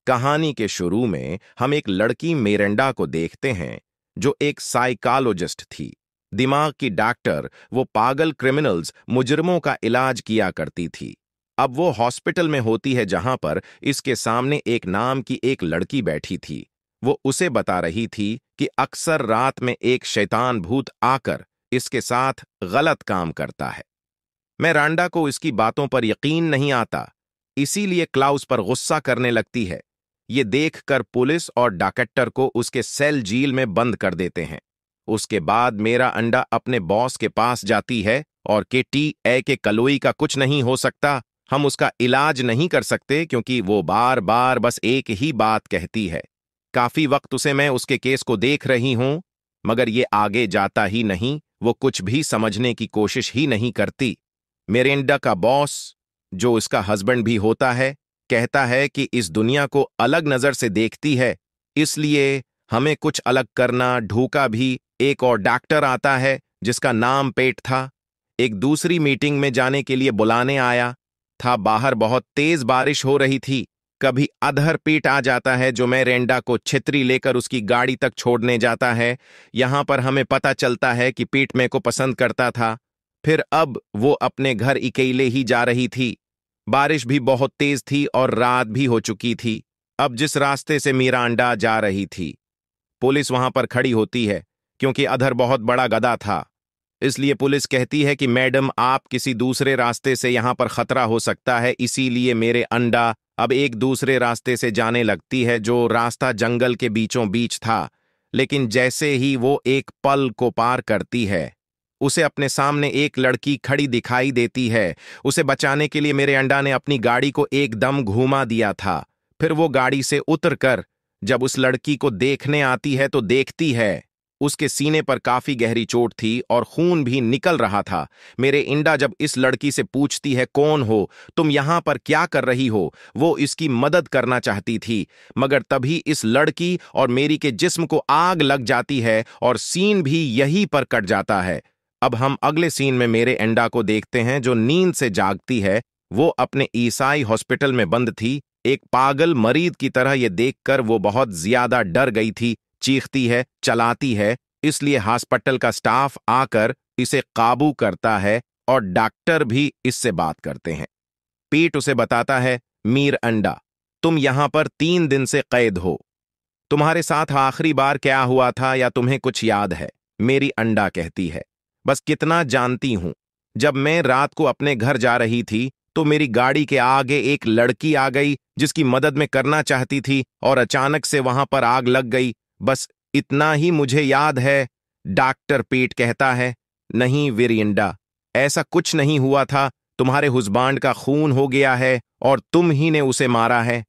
कहानी के शुरू में हम एक लड़की मिरांडा को देखते हैं जो एक साइकोलॉजिस्ट थी, दिमाग की डॉक्टर। वो पागल क्रिमिनल्स, मुजरिमों का इलाज किया करती थी। अब वो हॉस्पिटल में होती है जहां पर इसके सामने एक नाम की एक लड़की बैठी थी। वो उसे बता रही थी कि अक्सर रात में एक शैतान भूत आकर इसके साथ गलत काम करता है। मिरांडा को इसकी बातों पर यकीन नहीं आता, इसीलिए क्लाउस पर गुस्सा करने लगती है। ये देखकर पुलिस और डॉक्टर को उसके सेल जेल में बंद कर देते हैं। उसके बाद मेरा अंडा अपने बॉस के पास जाती है और के कलोई का कुछ नहीं हो सकता, हम उसका इलाज नहीं कर सकते, क्योंकि वो बार बार बस एक ही बात कहती है। काफी वक्त उसे मैं उसके केस को देख रही हूं, मगर ये आगे जाता ही नहीं। वो कुछ भी समझने की कोशिश ही नहीं करती। मिरांडा का बॉस, जो उसका हस्बैंड भी होता है, कहता है कि इस दुनिया को अलग नजर से देखती है, इसलिए हमें कुछ अलग करना ढूका भी। एक और डॉक्टर आता है जिसका नाम पेट था, एक दूसरी मीटिंग में जाने के लिए बुलाने आया था। बाहर बहुत तेज बारिश हो रही थी। कभी अधर पीट आ जाता है जो मिरांडा को छतरी लेकर उसकी गाड़ी तक छोड़ने जाता है। यहां पर हमें पता चलता है कि पीट मेरे को पसंद करता था। फिर अब वो अपने घर अकेले ही जा रही थी। बारिश भी बहुत तेज थी और रात भी हो चुकी थी। अब जिस रास्ते से मिरांडा जा रही थी, पुलिस वहां पर खड़ी होती है, क्योंकि अधर बहुत बड़ा गधा था। इसलिए पुलिस कहती है कि मैडम, आप किसी दूसरे रास्ते से यहां पर खतरा हो सकता है। इसीलिए मेरे अंडा अब एक दूसरे रास्ते से जाने लगती है, जो रास्ता जंगल के बीचों बीच था। लेकिन जैसे ही वो एक पल को पार करती है, उसे अपने सामने एक लड़की खड़ी दिखाई देती है। उसे बचाने के लिए मेरे अंडा ने अपनी गाड़ी को एकदम घुमा दिया था। फिर वो गाड़ी से उतरकर जब उस लड़की को देखने आती है तो देखती है उसके सीने पर काफी गहरी चोट थी और खून भी निकल रहा था। मेरे इंडा जब इस लड़की से पूछती है, कौन हो तुम, यहां पर क्या कर रही हो, वो इसकी मदद करना चाहती थी, मगर तभी इस लड़की और मेरी के जिस्म को आग लग जाती है और सीन भी यहीं पर कट जाता है। अब हम अगले सीन में मेरे अंडा को देखते हैं जो नींद से जागती है। वो अपने ईसाई हॉस्पिटल में बंद थी, एक पागल मरीज की तरह। ये देखकर वो बहुत ज्यादा डर गई थी, चीखती है, चलाती है। इसलिए हॉस्पिटल का स्टाफ आकर इसे काबू करता है और डॉक्टर भी इससे बात करते हैं। पीट उसे बताता है, मीर अंडा, तुम यहां पर 3 दिन से कैद हो। तुम्हारे साथ आखिरी बार क्या हुआ था, या तुम्हें कुछ याद है? मेरी अंडा कहती है, बस कितना जानती हूं, जब मैं रात को अपने घर जा रही थी तो मेरी गाड़ी के आगे एक लड़की आ गई जिसकी मदद मैं करना चाहती थी, और अचानक से वहां पर आग लग गई। बस इतना ही मुझे याद है। डॉक्टर पीट कहता है, नहीं वीरिंडा, ऐसा कुछ नहीं हुआ था। तुम्हारे हुस्बांड का खून हो गया है और तुम ही ने उसे मारा है।